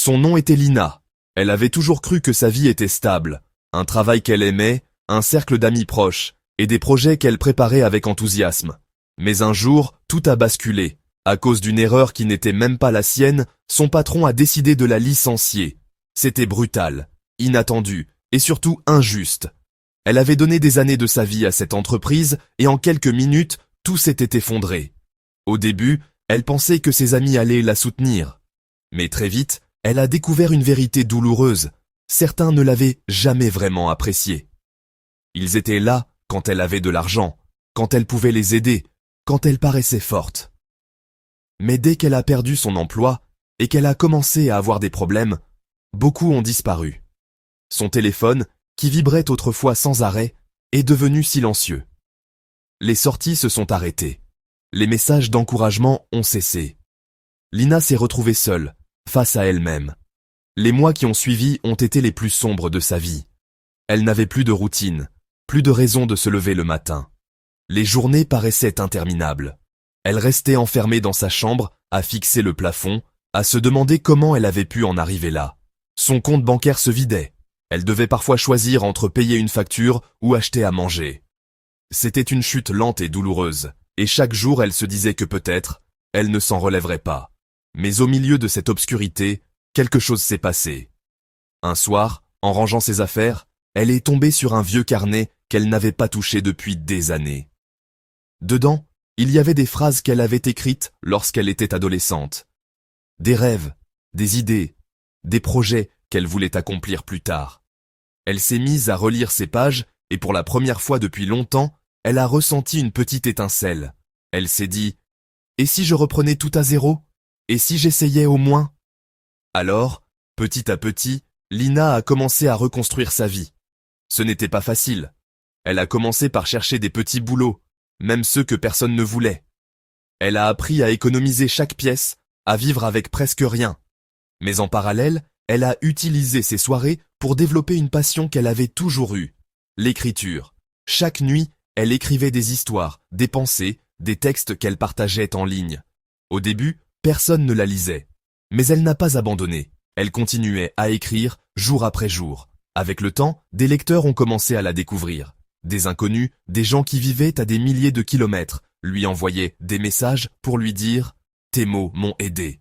Son nom était Lina. Elle avait toujours cru que sa vie était stable, un travail qu'elle aimait, un cercle d'amis proches, et des projets qu'elle préparait avec enthousiasme. Mais un jour, tout a basculé. À cause d'une erreur qui n'était même pas la sienne, son patron a décidé de la licencier. C'était brutal, inattendu, et surtout injuste. Elle avait donné des années de sa vie à cette entreprise, et en quelques minutes, tout s'était effondré. Au début, elle pensait que ses amis allaient la soutenir. Mais très vite, elle a découvert une vérité douloureuse. Certains ne l'avaient jamais vraiment appréciée. Ils étaient là quand elle avait de l'argent, quand elle pouvait les aider, quand elle paraissait forte. Mais dès qu'elle a perdu son emploi et qu'elle a commencé à avoir des problèmes, beaucoup ont disparu. Son téléphone, qui vibrait autrefois sans arrêt, est devenu silencieux. Les sorties se sont arrêtées. Les messages d'encouragement ont cessé. Lina s'est retrouvée seule, face à elle-même. Les mois qui ont suivi ont été les plus sombres de sa vie. Elle n'avait plus de routine, plus de raison de se lever le matin. Les journées paraissaient interminables. Elle restait enfermée dans sa chambre, à fixer le plafond, à se demander comment elle avait pu en arriver là. Son compte bancaire se vidait. Elle devait parfois choisir entre payer une facture ou acheter à manger. C'était une chute lente et douloureuse, et chaque jour elle se disait que peut-être, elle ne s'en relèverait pas. Mais au milieu de cette obscurité, quelque chose s'est passé. Un soir, en rangeant ses affaires, elle est tombée sur un vieux carnet qu'elle n'avait pas touché depuis des années. Dedans, il y avait des phrases qu'elle avait écrites lorsqu'elle était adolescente. Des rêves, des idées, des projets qu'elle voulait accomplir plus tard. Elle s'est mise à relire ces pages et pour la première fois depuis longtemps, elle a ressenti une petite étincelle. Elle s'est dit « Et si je reprenais tout à zéro ? Et si j'essayais au moins ?» Alors, petit à petit, Lina a commencé à reconstruire sa vie. Ce n'était pas facile. Elle a commencé par chercher des petits boulots, même ceux que personne ne voulait. Elle a appris à économiser chaque pièce, à vivre avec presque rien. Mais en parallèle, elle a utilisé ses soirées pour développer une passion qu'elle avait toujours eue, l'écriture. Chaque nuit, elle écrivait des histoires, des pensées, des textes qu'elle partageait en ligne. Au début, personne ne la lisait. Mais elle n'a pas abandonné. Elle continuait à écrire jour après jour. Avec le temps, des lecteurs ont commencé à la découvrir. Des inconnus, des gens qui vivaient à des milliers de kilomètres, lui envoyaient des messages pour lui dire « Tes mots m'ont aidé ».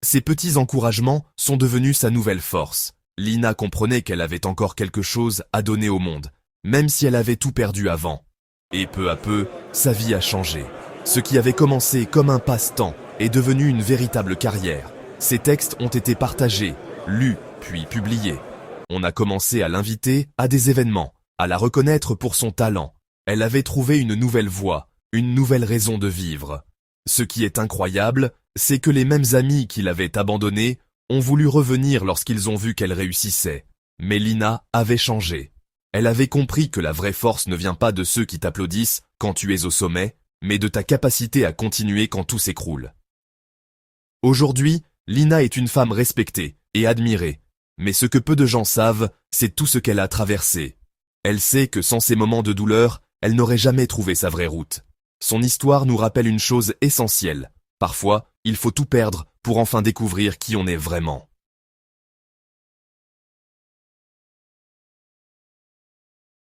Ces petits encouragements sont devenus sa nouvelle force. Lina comprenait qu'elle avait encore quelque chose à donner au monde, même si elle avait tout perdu avant. Et peu à peu, sa vie a changé. Ce qui avait commencé comme un passe-temps est devenu une véritable carrière. Ses textes ont été partagés, lus, puis publiés. On a commencé à l'inviter à des événements, à la reconnaître pour son talent. Elle avait trouvé une nouvelle voie, une nouvelle raison de vivre. Ce qui est incroyable, c'est que les mêmes amis qui l'avaient abandonnée ont voulu revenir lorsqu'ils ont vu qu'elle réussissait. Mais Lina avait changé. Elle avait compris que la vraie force ne vient pas de ceux qui t'applaudissent quand tu es au sommet, mais de ta capacité à continuer quand tout s'écroule. Aujourd'hui, Lina est une femme respectée et admirée. Mais ce que peu de gens savent, c'est tout ce qu'elle a traversé. Elle sait que sans ces moments de douleur, elle n'aurait jamais trouvé sa vraie route. Son histoire nous rappelle une chose essentielle. Parfois, il faut tout perdre pour enfin découvrir qui on est vraiment.